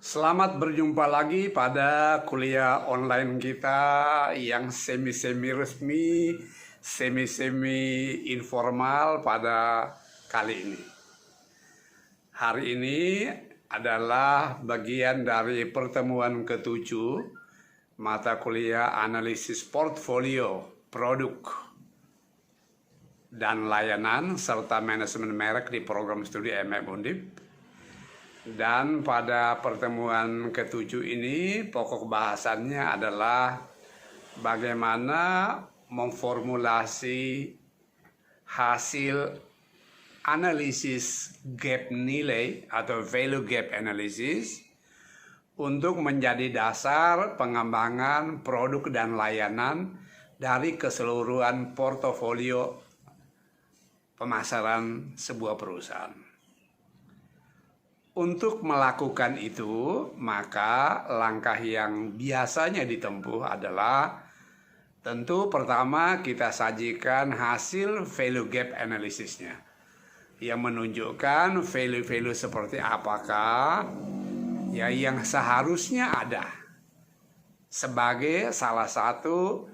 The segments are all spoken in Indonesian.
Selamat berjumpa lagi pada kuliah online kita yang semi-semi resmi, semi-semi informal pada kali ini. Hari ini adalah bagian dari pertemuan ke-7 mata kuliah analisis portfolio, produk, dan layanan serta manajemen merek di program studi MM Undip. Dan pada pertemuan ke-7 ini pokok bahasannya adalah bagaimana memformulasi hasil analisis gap nilai atau value gap analysis untuk menjadi dasar pengembangan produk dan layanan dari keseluruhan portofolio pemasaran sebuah perusahaan. Untuk melakukan itu, maka langkah yang biasanya ditempuh adalah tentu pertama kita sajikan hasil value gap analysisnya yang menunjukkan value-value seperti apakah ya yang seharusnya ada sebagai salah satu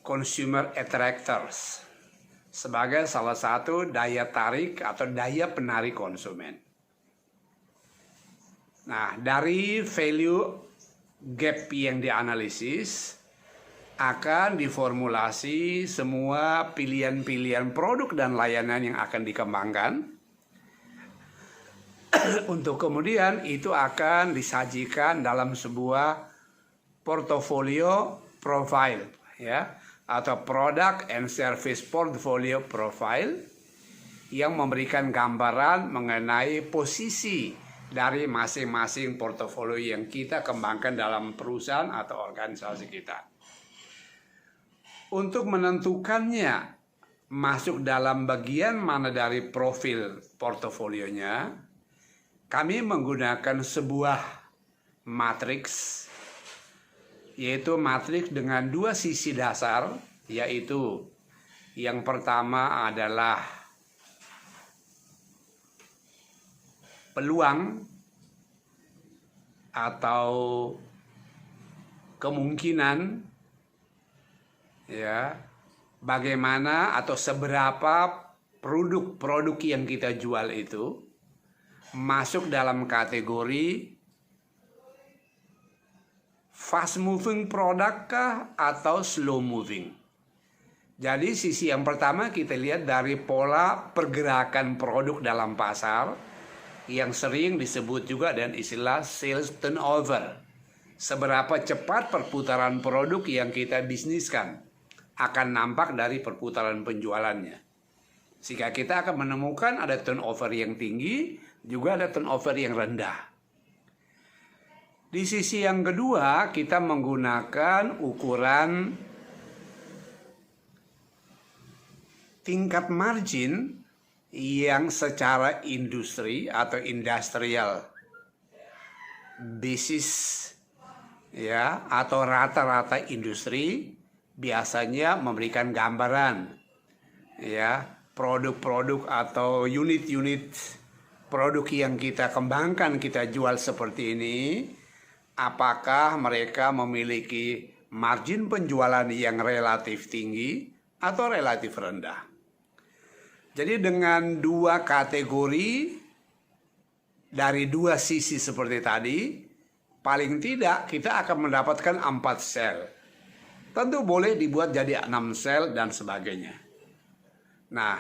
consumer attractors, sebagai salah satu daya tarik atau daya penarik konsumen. Nah, dari value gap yang dianalisis akan diformulasi semua pilihan-pilihan produk dan layanan yang akan dikembangkan. Untuk kemudian itu akan disajikan dalam sebuah portfolio profile, ya, atau product and service portfolio profile yang memberikan gambaran mengenai posisi dari masing-masing portofolio yang kita kembangkan dalam perusahaan atau organisasi kita. Untuk menentukannya masuk dalam bagian mana dari profil portofolionya, kami menggunakan sebuah matriks, yaitu matriks dengan dua sisi dasar, yaitu yang pertama adalah peluang atau kemungkinan, ya, bagaimana atau seberapa produk-produk yang kita jual itu masuk dalam kategori fast moving product kah atau slow moving. Jadi sisi yang pertama kita lihat dari pola pergerakan produk dalam pasar yang sering disebut juga dengan istilah sales turnover. Seberapa cepat perputaran produk yang kita bisniskan akan nampak dari perputaran penjualannya. Sehingga kita akan menemukan ada turnover yang tinggi, juga ada turnover yang rendah. Di sisi yang kedua, kita menggunakan ukuran tingkat margin yang secara industri atau industrial basis, ya, atau rata-rata industri biasanya memberikan gambaran, ya, produk-produk atau unit-unit produk yang kita kembangkan, kita jual seperti ini, apakah mereka memiliki margin penjualan yang relatif tinggi atau relatif rendah. Jadi dengan dua kategori dari dua sisi seperti tadi, paling tidak kita akan mendapatkan 4 sel. Tentu boleh dibuat jadi 6 sel dan sebagainya. Nah,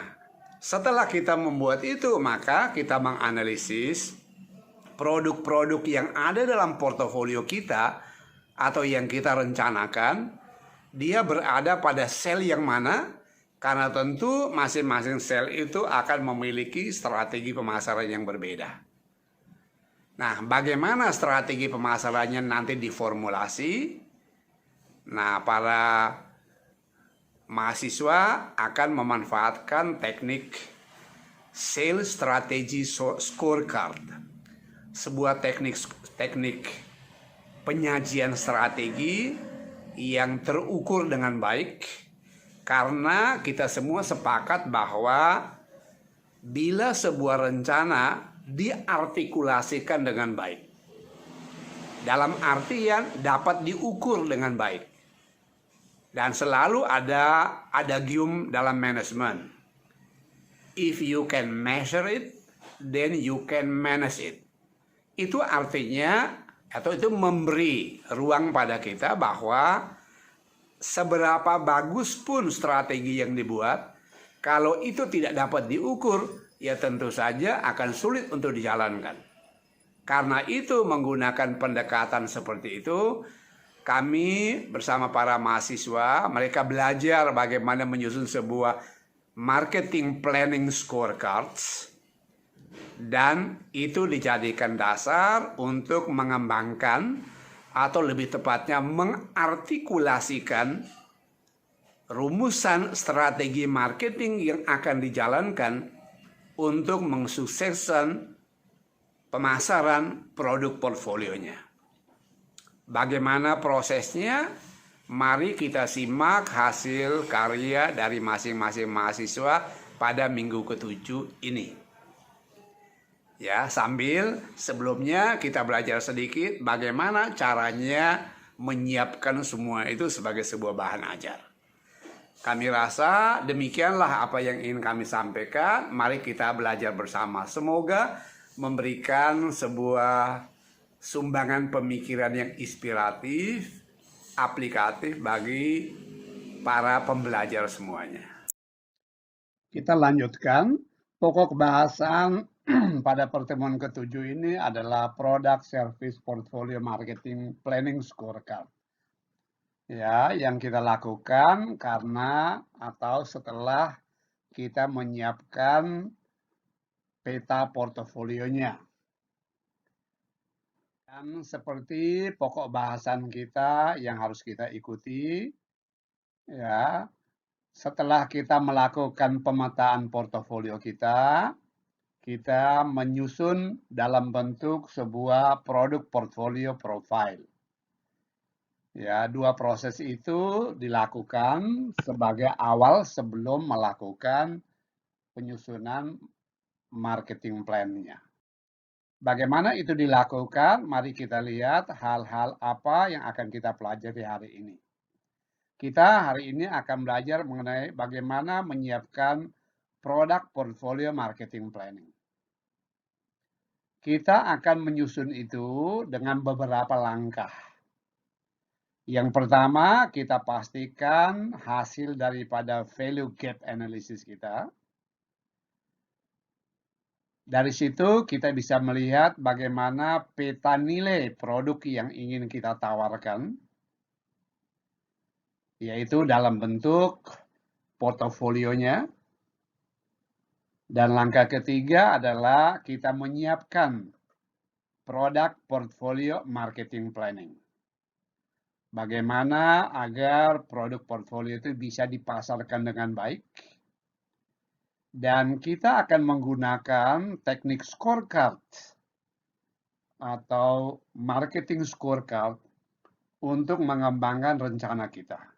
setelah kita membuat itu, maka kita menganalisis produk-produk yang ada dalam portofolio kita atau yang kita rencanakan, dia berada pada sel yang mana. Karena tentu masing-masing sel itu akan memiliki strategi pemasaran yang berbeda. Nah, bagaimana strategi pemasarannya nanti diformulasi? Nah, para mahasiswa akan memanfaatkan teknik sales strategy scorecard. Sebuah teknik penyajian strategi yang terukur dengan baik. Karena kita semua sepakat bahwa bila sebuah rencana diartikulasikan dengan baik. Dalam artian dapat diukur dengan baik. Dan selalu ada adagium dalam manajemen. If you can measure it, then you can manage it. Itu artinya, atau itu memberi ruang pada kita bahwa seberapa bagus pun strategi yang dibuat, kalau itu tidak dapat diukur, ya tentu saja akan sulit untuk dijalankan. Karena itu menggunakan pendekatan seperti itu, kami bersama para mahasiswa, mereka belajar bagaimana menyusun sebuah marketing planning scorecards, dan itu dijadikan dasar untuk mengembangkan atau lebih tepatnya mengartikulasikan rumusan strategi marketing yang akan dijalankan untuk mensukseskan pemasaran produk portfolionya. Bagaimana prosesnya? Mari kita simak hasil karya dari masing-masing mahasiswa pada minggu ke-7 ini. Ya, sambil sebelumnya kita belajar sedikit bagaimana caranya menyiapkan semua itu sebagai sebuah bahan ajar. Kami rasa demikianlah apa yang ingin kami sampaikan. Mari kita belajar bersama. Semoga memberikan sebuah sumbangan pemikiran yang inspiratif, aplikatif bagi para pembelajar semuanya. Kita lanjutkan. Pokok bahasan pada pertemuan ke-7 ini adalah Product Service Portfolio Marketing Planning Scorecard. Ya, yang kita lakukan karena atau setelah kita menyiapkan peta portofolionya. Dan seperti pokok bahasan kita yang harus kita ikuti, ya, setelah kita melakukan pemetaan portofolio kita menyusun dalam bentuk sebuah produk portfolio profile. Ya, dua proses itu dilakukan sebagai awal sebelum melakukan penyusunan marketing plan-nya. Bagaimana itu dilakukan? Mari kita lihat hal-hal apa yang akan kita pelajari hari ini. Kita hari ini akan belajar mengenai bagaimana menyiapkan produk portfolio marketing planning. Kita akan menyusun itu dengan beberapa langkah. Yang pertama, kita pastikan hasil daripada value gap analysis kita. Dari situ kita bisa melihat bagaimana peta nilai produk yang ingin kita tawarkan, yaitu dalam bentuk portofolionya. Dan langkah ketiga adalah kita menyiapkan produk portfolio marketing planning. Bagaimana agar produk portfolio itu bisa dipasarkan dengan baik. Dan kita akan menggunakan teknik scorecard atau marketing scorecard untuk mengembangkan rencana kita.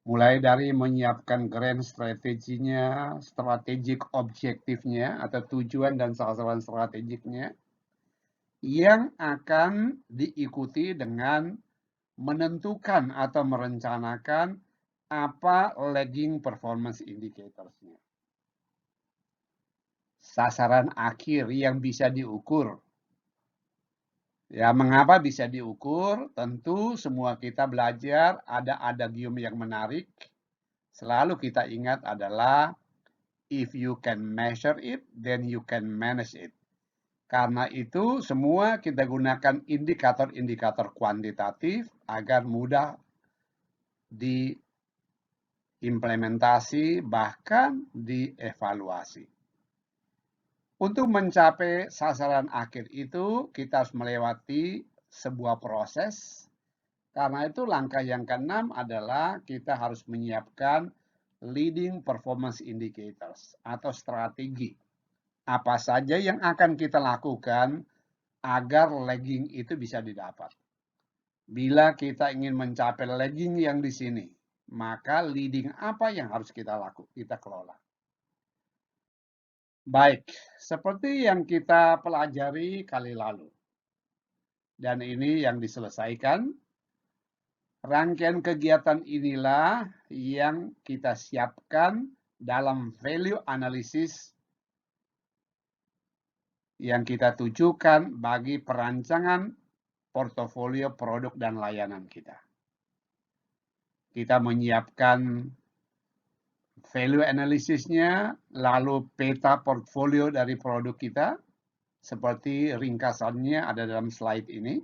Mulai dari menyiapkan grand strateginya, strategic objektifnya atau tujuan dan sasaran strategiknya yang akan diikuti dengan menentukan atau merencanakan apa lagging performance indicators-nya. Sasaran akhir yang bisa diukur. Ya, mengapa bisa diukur? Tentu semua kita belajar ada adagium yang menarik. Selalu kita ingat adalah if you can measure it, then you can manage it. Karena itu semua kita gunakan indikator-indikator kuantitatif agar mudah diimplementasi bahkan dievaluasi. Untuk mencapai sasaran akhir itu, kita harus melewati sebuah proses. Karena itu langkah yang keenam adalah kita harus menyiapkan leading performance indicators atau strategi. Apa saja yang akan kita lakukan agar lagging itu bisa didapat. Bila kita ingin mencapai lagging yang di sini, maka leading apa yang harus kita kelola. Baik, seperti yang kita pelajari kali lalu, dan ini yang diselesaikan, rangkaian kegiatan inilah yang kita siapkan dalam value analysis yang kita tujukan bagi perancangan portofolio produk dan layanan kita. Kita menyiapkan value analysisnya, lalu peta portfolio dari produk kita, seperti ringkasannya ada dalam slide ini.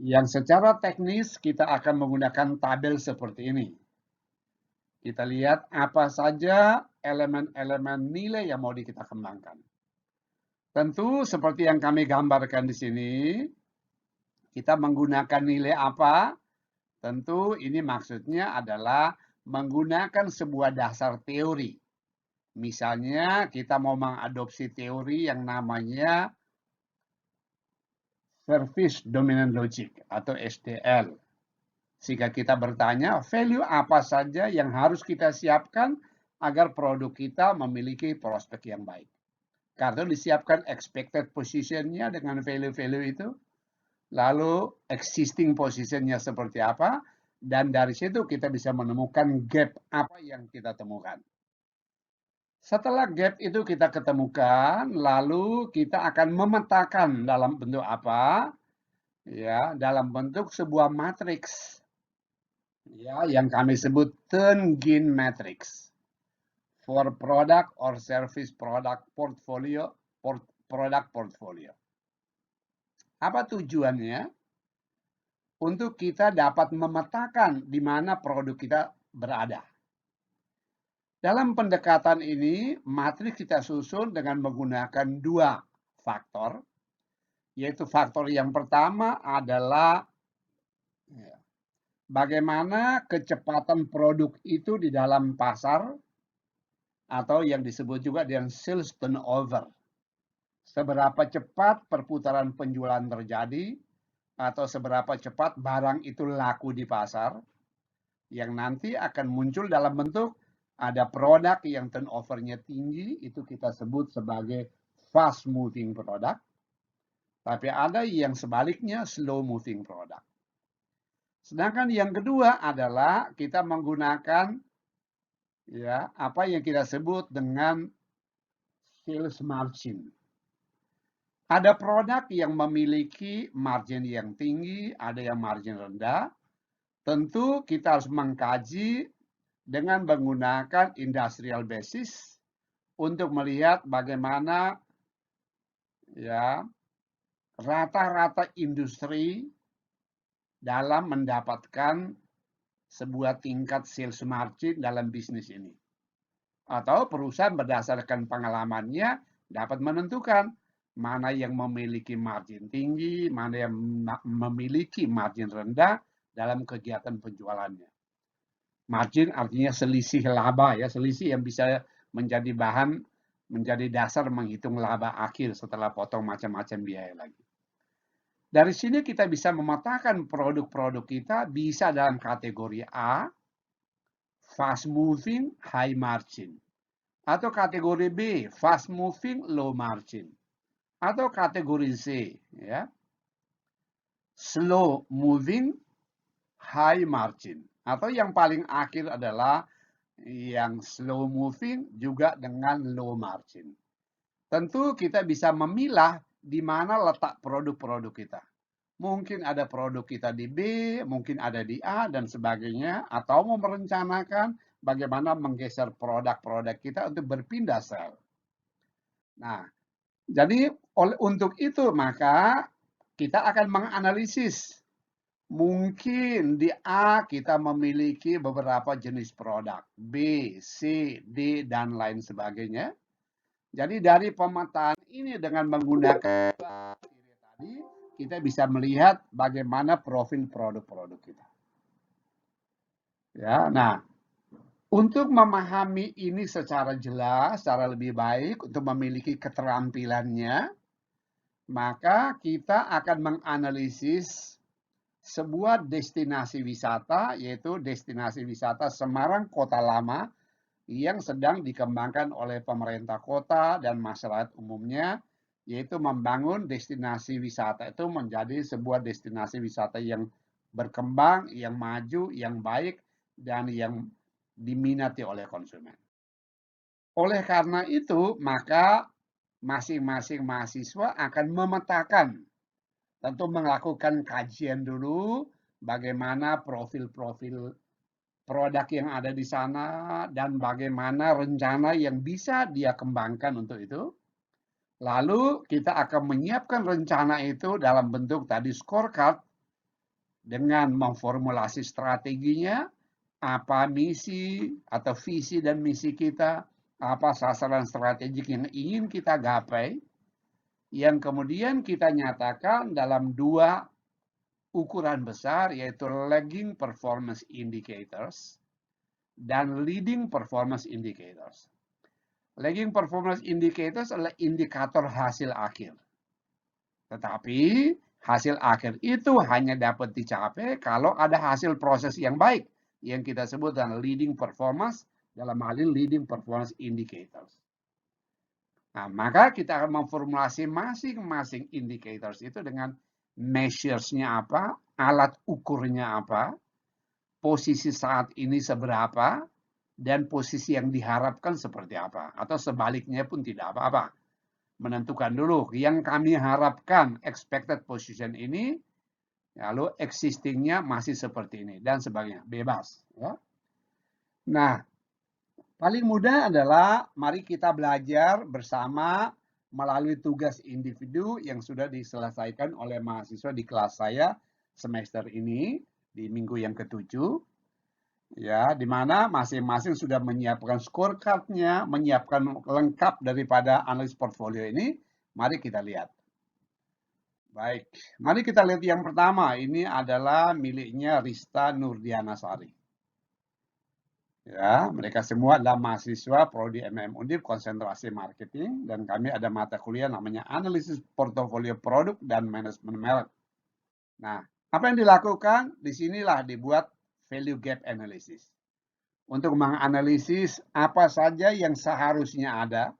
Yang secara teknis kita akan menggunakan tabel seperti ini. Kita lihat apa saja elemen-elemen nilai yang mau kita kembangkan. Tentu seperti yang kami gambarkan di sini, kita menggunakan nilai apa? Tentu ini maksudnya adalah menggunakan sebuah dasar teori. Misalnya kita mau mengadopsi teori yang namanya Service Dominant Logic atau SDL. Sehingga kita bertanya, value apa saja yang harus kita siapkan agar produk kita memiliki prospek yang baik. Karena disiapkan expected position-nya dengan value-value itu, lalu existing position-nya seperti apa, dan dari situ kita bisa menemukan gap apa yang kita temukan. Setelah gap itu kita ketemukan, lalu kita akan memetakan dalam bentuk apa? Ya, dalam bentuk sebuah matriks. Ya, yang kami sebut turn-gain matrix for product or service product portfolio, product portfolio. Apa tujuannya? Untuk kita dapat memetakan di mana produk kita berada. Dalam pendekatan ini, matriks kita susun dengan menggunakan dua faktor, yaitu faktor yang pertama adalah bagaimana kecepatan produk itu di dalam pasar, atau yang disebut juga dengan sales turnover. Seberapa cepat perputaran penjualan terjadi, atau seberapa cepat barang itu laku di pasar, yang nanti akan muncul dalam bentuk ada produk yang turnovernya tinggi, itu kita sebut sebagai fast moving product. Tapi ada yang sebaliknya slow moving product. Sedangkan yang kedua adalah kita menggunakan ya apa yang kita sebut dengan sales margin. Ada produk yang memiliki margin yang tinggi, ada yang margin rendah. Tentu kita harus mengkaji dengan menggunakan industrial basis untuk melihat bagaimana ya rata-rata industri dalam mendapatkan sebuah tingkat sales margin dalam bisnis ini. Atau perusahaan berdasarkan pengalamannya dapat menentukan mana yang memiliki margin tinggi, mana yang memiliki margin rendah dalam kegiatan penjualannya. Margin artinya selisih laba ya, selisih yang bisa menjadi bahan, menjadi dasar menghitung laba akhir setelah potong macam-macam biaya lagi. Dari sini kita bisa memetakan produk-produk kita bisa dalam kategori A, fast moving, high margin. Atau kategori B, fast moving, low margin. Atau kategori C, ya, slow moving, high margin. Atau yang paling akhir adalah yang slow moving juga dengan low margin. Tentu kita bisa memilah di mana letak produk-produk kita. Mungkin ada produk kita di B, mungkin ada di A, dan sebagainya. Atau mau merencanakan bagaimana menggeser produk-produk kita untuk berpindah sel. Nah, jadi untuk itu maka kita akan menganalisis. Mungkin di A kita memiliki beberapa jenis produk, B, C, D, dan lain sebagainya. Jadi dari pemetaan ini dengan menggunakan tadi, kita bisa melihat bagaimana profil produk-produk kita. Ya, nah, untuk memahami ini secara jelas, secara lebih baik, untuk memiliki keterampilannya, maka kita akan menganalisis sebuah destinasi wisata, yaitu destinasi wisata Semarang Kota Lama, yang sedang dikembangkan oleh pemerintah kota dan masyarakat umumnya, yaitu membangun destinasi wisata itu menjadi sebuah destinasi wisata yang berkembang, yang maju, yang baik, dan yang diminati oleh konsumen. Oleh karena itu, maka masing-masing mahasiswa akan memetakan, tentu melakukan kajian dulu bagaimana profil-profil produk yang ada di sana dan bagaimana rencana yang bisa dia kembangkan untuk itu. Lalu kita akan menyiapkan rencana itu dalam bentuk tadi scorecard dengan memformulasi strateginya, apa misi atau visi dan misi kita, apa sasaran strategik yang ingin kita gapai, yang kemudian kita nyatakan dalam dua ukuran besar, yaitu lagging performance indicators dan leading performance indicators. Lagging performance indicators adalah indikator hasil akhir. Tetapi hasil akhir itu hanya dapat dicapai kalau ada hasil proses yang baik yang kita sebut dengan leading performance, dalam hal ini leading performance indicators. Nah, maka kita akan memformulasi masing-masing indicators itu dengan measures-nya apa, alat ukurnya apa, posisi saat ini seberapa, dan posisi yang diharapkan seperti apa. Atau sebaliknya pun tidak apa-apa. Menentukan dulu yang kami harapkan expected position ini, lalu existingnya masih seperti ini, dan sebagainya. Bebas. Ya. Nah, paling mudah adalah mari kita belajar bersama melalui tugas individu yang sudah diselesaikan oleh mahasiswa di kelas saya semester ini di minggu yang ke-7. Ya, di mana masing-masing sudah menyiapkan scorecard-nya, menyiapkan lengkap daripada analis portfolio ini. Mari kita lihat. Baik, mari kita lihat yang pertama. Ini adalah miliknya Rista Nurdianasari. Ya, mereka semua adalah mahasiswa Prodi MM Undip konsentrasi marketing, dan kami ada mata kuliah namanya analisis portofolio produk dan manajemen merek. Nah, apa yang dilakukan? Disinilah dibuat value gap analysis. Untuk menganalisis apa saja yang seharusnya ada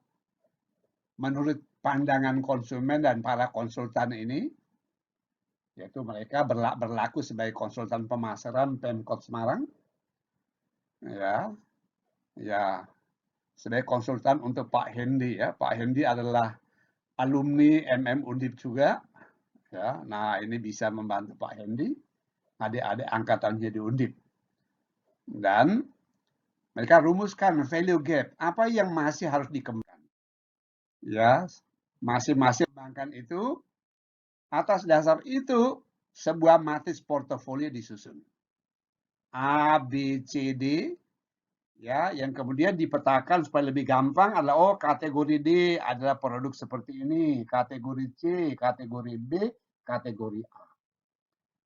menurut pandangan konsumen dan para konsultan ini, yaitu mereka berlaku sebagai konsultan pemasaran Pemkot Semarang, ya, ya, sebagai konsultan untuk Pak Hendi, ya. Pak Hendi adalah alumni MM Undip juga, ya. Nah, ini bisa membantu Pak Hendi, adik-adik angkatannya di Undip. Dan mereka rumuskan value gap, apa yang masih harus dikembangkan. Ya, masing-masing kembangkan itu, atas dasar itu sebuah matriks portofolio disusun. A, B, C, D, ya, yang kemudian dipetakan supaya lebih gampang adalah, oh, kategori D adalah produk seperti ini, kategori C, kategori B, kategori A.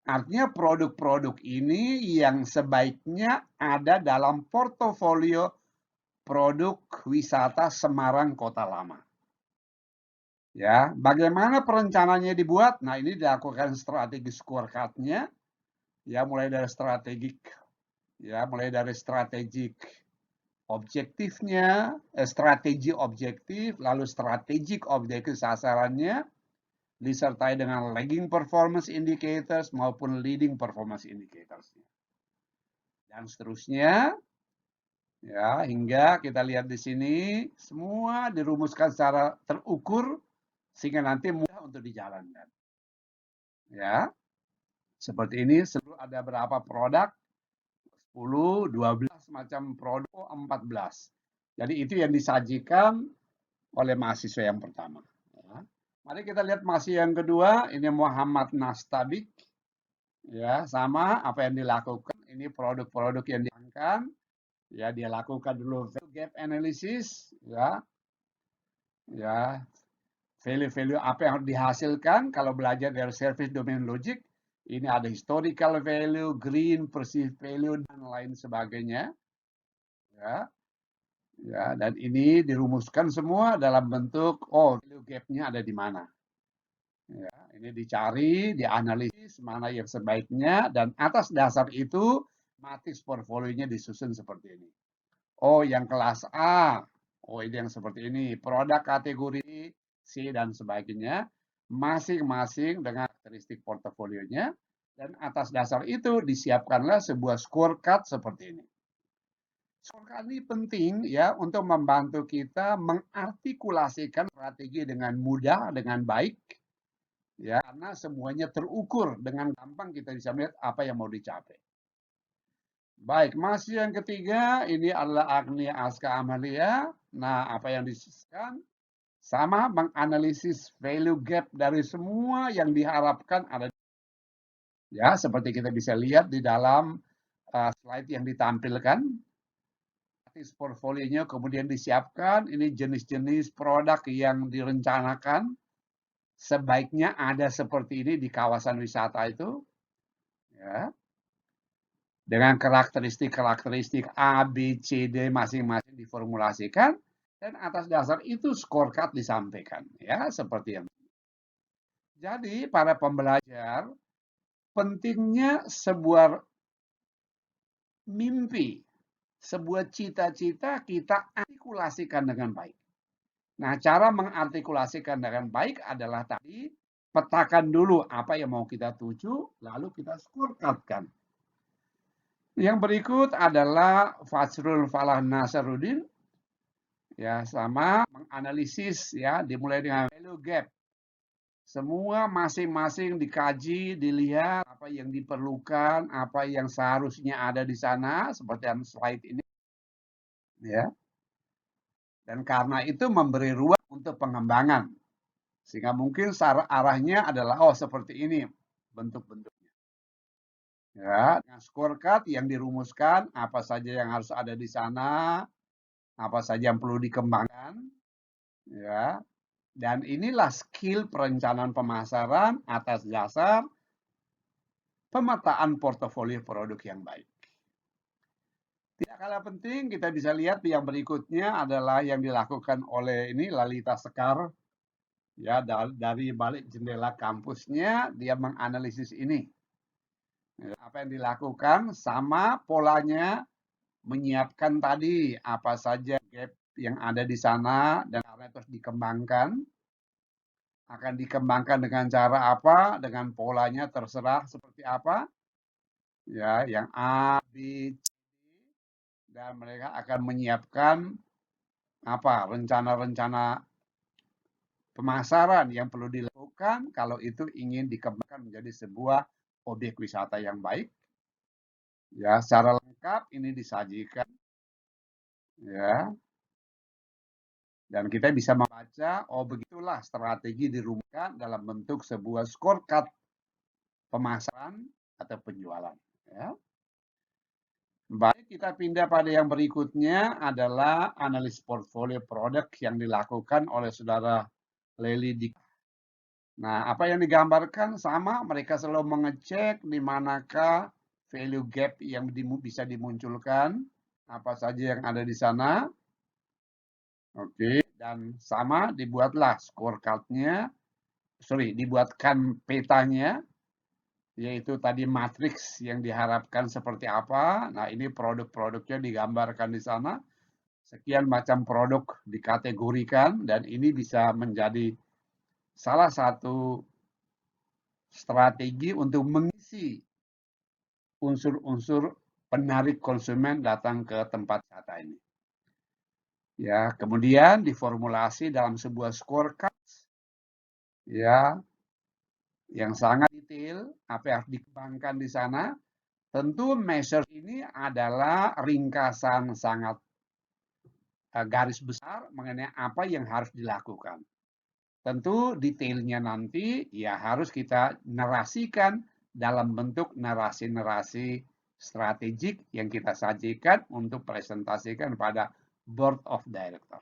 Artinya produk-produk ini yang sebaiknya ada dalam portofolio produk wisata Semarang Kota Lama. Ya, bagaimana perencanaannya dibuat? Nah, ini dilakukan strategi scorecard-nya, ya, mulai dari strategik objektifnya, strategi objektif, lalu strategik objektif sasarannya, disertai dengan lagging performance indicators maupun leading performance indicators. Dan seterusnya, ya, hingga kita lihat di sini semua dirumuskan secara terukur sehingga nanti mudah untuk dijalankan. Ya, seperti ini, ada berapa produk? 10, 12 macam produk, 14. Jadi itu yang disajikan oleh mahasiswa yang pertama. Ya. Mari kita lihat mahasiswa yang kedua, ini Muhammad Nastabik. Ya, sama apa yang dilakukan. Ini produk-produk yang diangkat. Ya, dia lakukan dulu gap analysis, ya. Ya, value-value apa yang harus dihasilkan kalau belajar dari service domain logic. Ini ada historical value, green, perceived value, dan lain sebagainya. Ya, ya, dan ini dirumuskan semua dalam bentuk, oh, value gap-nya ada di mana. Ya, ini dicari, dianalisis mana yang sebaiknya, dan atas dasar itu matriks portfolionya disusun seperti ini. Oh, yang kelas A. Oh, ini yang seperti ini. Produk kategori C dan sebagainya. Masing-masing dengan karakteristik portofolionya. Dan atas dasar itu disiapkanlah sebuah scorecard seperti ini. Scorecard ini penting ya untuk membantu kita mengartikulasikan strategi dengan mudah, dengan baik. Ya, karena semuanya terukur dengan gampang kita bisa melihat apa yang mau dicapai. Baik, masih yang ketiga, ini adalah Agnia Aska Amalia. Nah, apa yang disiskan? Sama menganalisis value gap dari semua yang diharapkan ada. Ya, seperti kita bisa lihat di dalam slide yang ditampilkan. Portfolionya kemudian disiapkan, ini jenis-jenis produk yang direncanakan. Sebaiknya ada seperti ini di kawasan wisata itu. Ya. Dengan karakteristik A, B, C, D masing-masing diformulasikan dan atas dasar itu scorecard disampaikan ya seperti yang. Jadi para pembelajar pentingnya sebuah mimpi, sebuah cita-cita kita artikulasikan dengan baik. Nah, cara mengartikulasikan dengan baik adalah tadi petakan dulu apa yang mau kita tuju, lalu kita scorecardkan. Yang berikut adalah Fajrul Falah Nasaruddin ya sama menganalisis ya dimulai dengan value gap. Semua masing-masing dikaji, dilihat apa yang diperlukan, apa yang seharusnya ada di sana seperti yang slide ini ya. Dan karena itu memberi ruang untuk pengembangan. Sehingga mungkin arahnya adalah seperti ini bentuk-bentuknya. Ya, dengan scorecard yang dirumuskan apa saja yang harus ada di sana, apa saja yang perlu dikembangkan, ya. Dan inilah skill perencanaan pemasaran atas dasar pemetaan portofolio produk yang baik. Tidak kalah penting kita bisa lihat yang berikutnya adalah yang dilakukan oleh ini Lalita Sekar, ya dari balik jendela kampusnya dia menganalisis ini. Apa yang dilakukan sama polanya menyiapkan tadi apa saja gap yang ada di sana dan karena terus dikembangkan. Akan dikembangkan dengan cara apa, dengan polanya terserah seperti apa. Ya, yang A, B, C dan mereka akan menyiapkan apa rencana-rencana pemasaran yang perlu dilakukan kalau itu ingin dikembangkan menjadi sebuah objek wisata yang baik. Ya, secara lengkap ini disajikan. Ya. Dan kita bisa membaca, oh begitulah strategi dirumuskan dalam bentuk sebuah scorecard pemasaran atau penjualan. Ya. Baik, kita pindah pada yang berikutnya adalah analis portfolio produk yang dilakukan oleh saudara Lely Dik. Nah, apa yang digambarkan sama, mereka selalu mengecek di manakah value gap yang bisa dimunculkan, apa saja yang ada di sana. Oke, dan sama dibuatlah scorecard-nya, dibuatkan petanya, yaitu tadi matriks yang diharapkan seperti apa. Nah, ini produk-produknya digambarkan di sana. Sekian macam produk dikategorikan dan ini bisa menjadi salah satu strategi untuk mengisi unsur-unsur penarik konsumen datang ke tempat wisata ini. Ya, kemudian diformulasi dalam sebuah scorecard ya yang sangat detail apa yang harus dikembangkan di sana. Tentu measure ini adalah ringkasan sangat garis besar mengenai apa yang harus dilakukan. Tentu detailnya nanti ya harus kita narasikan dalam bentuk narasi-narasi strategik yang kita sajikan untuk presentasikan pada Board of Director.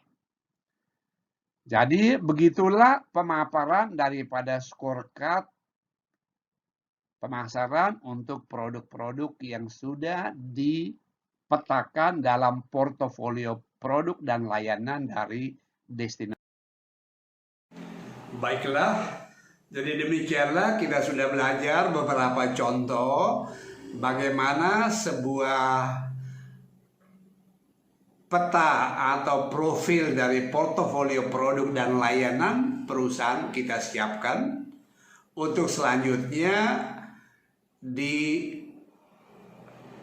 Jadi begitulah pemaparan daripada scorecard pemasaran untuk produk-produk yang sudah dipetakan dalam portofolio produk dan layanan dari destinasi. Baiklah, jadi demikianlah kita sudah belajar beberapa contoh bagaimana sebuah peta atau profil dari portofolio produk dan layanan perusahaan kita siapkan. Untuk selanjutnya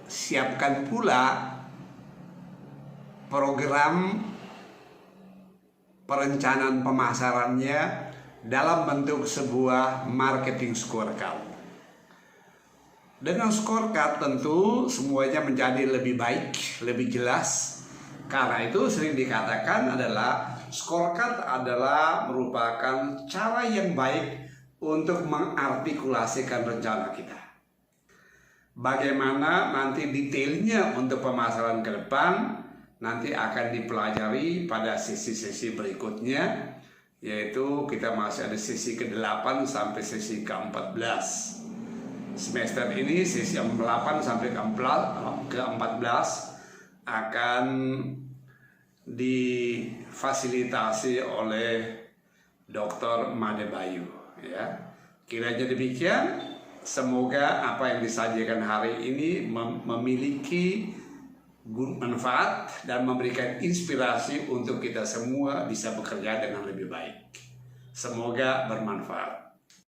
disiapkan pula program perencanaan pemasarannya dalam bentuk sebuah marketing scorecard. Dengan scorecard tentu semuanya menjadi lebih baik, lebih jelas. Karena itu sering dikatakan adalah scorecard adalah merupakan cara yang baik untuk mengartikulasikan rencana kita. Bagaimana nanti detailnya untuk pemasaran ke depan nanti akan dipelajari pada sesi-sesi berikutnya, yaitu kita masih ada sesi ke-8 sampai sesi ke-14. Semester ini sesi ke-8 sampai ke-14 akan difasilitasi oleh Dr. Made Bayu, ya. Kiranya demikian, semoga apa yang disajikan hari ini memiliki manfaat dan memberikan inspirasi untuk kita semua bisa bekerja dengan lebih baik. Semoga bermanfaat.